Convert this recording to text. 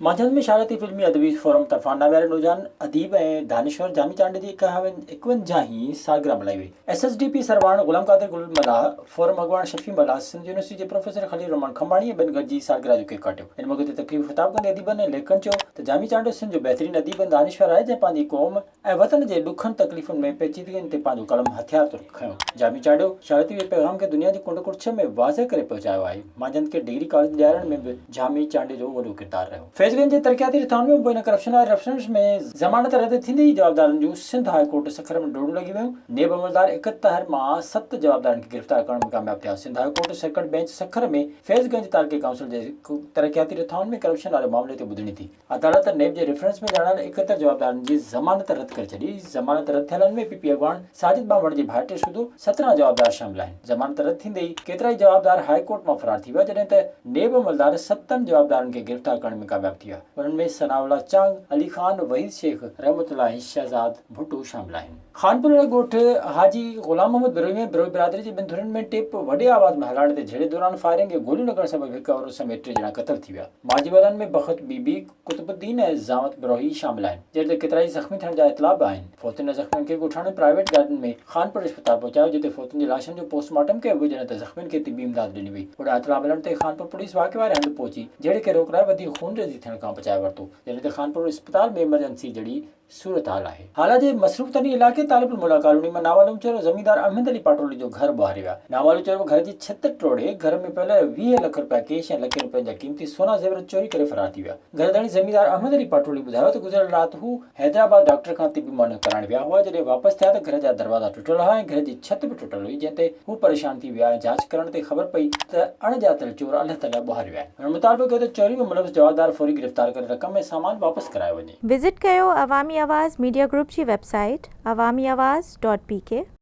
मांजहند में शारती फिल्मी अदबी फोरम तरफां नावारे नौजवान अदीब ऐं दानिश्वर जामी चांड जी 51 सालगिरह मल्हाई वई। SSDP सरवाण गुलाम कादिर गुल मलाह, फोरम अॻवान शफी मलाह, सिंध यूनिवर्सिटी जे प्रोफेसर खलील रहमान खंबाणी ॿिनि गॾिजी सालगिरह जो केक काटियो। हिन मौक़े ते तक़रीब ख़िताब कंदे अदीबनि ऐं लेखकनि चयो त जामी चांड सिंध जो बहितरीन अदीब ऐं दानिश्वर आहे जंहिं पंहिंजी क़ौम ऐं वतन जे ॾुखनि तकलीफ़ुनि में पेचीदगियुनि ते पंहिंजो कलम हथियार तौरु खयो। जामी चांड शारती जे पैगाम खे दुनिया जे कुंड कुड़िछ में वाज़ह करे पहुचायो आहे। मांजहند खे डिग्री कॉलेज ॾियारण में बि जामी चांड जो वॾो किरदारु रहियो। फैज़गंज जे तरक़ियाती रिथाउनि में मुबैना करप्शन वारे रेफरेंस में ज़मानत रद्द थींदे ई जवाबदारनि जूं सिंध हाई कोर्ट सखर में डोड़ूं लॻी वियूं। नेब अमलदार 71 मां 7 जवाबदारनि खे गिरफ़्तार करण में कामयाब थिया। Sindh high court circuit bench Sukkur में फैज़गंज तालुके काउंसिल जे तरक़ियाती रिथाउनि में करप्शन वारे मामले ते ॿुधणी थी। अदालत नेब जे रेफरेंस में ॼाणल 71 जवाबदारनि जी ज़मानत रद्द करे छॾी। ज़मानत रद्द थियलनि में PP अॻवान साजिद बामण जे भाइटे सूदो 17 जवाबदार शामिल आहिनि। ज़मानत रद्द थींदे ई केतिरा ई जवाबदार हाई कोर्ट मां फरार थी विया, जॾहिं त नेब अमलदार 7 जवाबदारनि खे गिरफ़्तार करण में कामयाब थी विया। उन्हनि में सनाउल्ला चांग, अली खान, वहीद शेख, रहमतुल्लाह शहजाद भुट्टो शामिल आहिनि। खानपुर ॻोठ हाजी ग़ुलाम मोहम्मद बिरोही में बिरोही बिरादरी जी ॿिनि धुरनि में टेप वॾे आवाज़ में हलाइण ते झेड़े दौरान फायरिंग ऐं गोलियूं लॻण सबबि हिकु औरत समेत 3 ॼणा क़तल थी विया। माजिवालनि में बख़त बीबी, कुतुबुद्दीन ऐं ज़ामत बिरोही शामिल आहिनि, जहिड़े ते केतिरा ई ज़ख़्मी थियण जा इतला बि आहिनि। फौतियुनि ज़ख़्मियुनि खे ॻोठाणे प्राइवेट गाॾियुनि में खानपुर अस्पताल पहुचायो, जिते फौतियुनि जी लाशुनि जो पोस्टमार्टम कयो वियो, जॾहिं त ज़ख़्मियुनि खे तिबी इमदाद ॾिनी वई। ओॾा इतला मिलण ते खानपुर पुलिस वाक़े वारे हंधि पहुची जहिड़े खे रोकराए वधीक खूनरेज़ी थियण खां बचाए वरितो, जॾहिं त खानपुर अस्पताल में इमरजेंसी जहिड़ी सूरत हाल आहे। हाला जे मसरूफ़ तरीन इलाइक़े तालिबुल मुला कॉलोनी में नावालूम चोर ज़मींदार अहमद अली पाटोली जो घर ॿुहारे विया। नावालूम चोर घर जी छित टोड़े घर में पियल 20 लख रुपया कैश ऐं लखे रुपयनि जा क़ीमती सोना ज़ेवर चोरी करे फरार थी विया। घरधणी ज़मींदार अहमद अली पाटोली ॿुधायो त गुज़िरियल राति हू हैदराबाद डॉक्टर खां तिबी मुआइनो कराइण विया हुआ। जॾहिं वापसि थिया त घर जा दरवाज़ा टुटल हुआ ऐं घर जी छित बि टुटल हुई, जंहिं ते हू परेशान थी विया ऐं जांच करण ते ख़बर पई त अणॼातल चोर अलाह ताला ॿुहारे विया आहिनि। हुन मुताबिक़ कयो त चोरी में मुलविस जवाबदार फौरी गिरफ़्तार करे रक़म ऐं सामान वापसि करायो वञे। विज़िट कयो अवामी आवाज़ मीडिया ग्रुप जी वेबसाइट awamiawaz.pk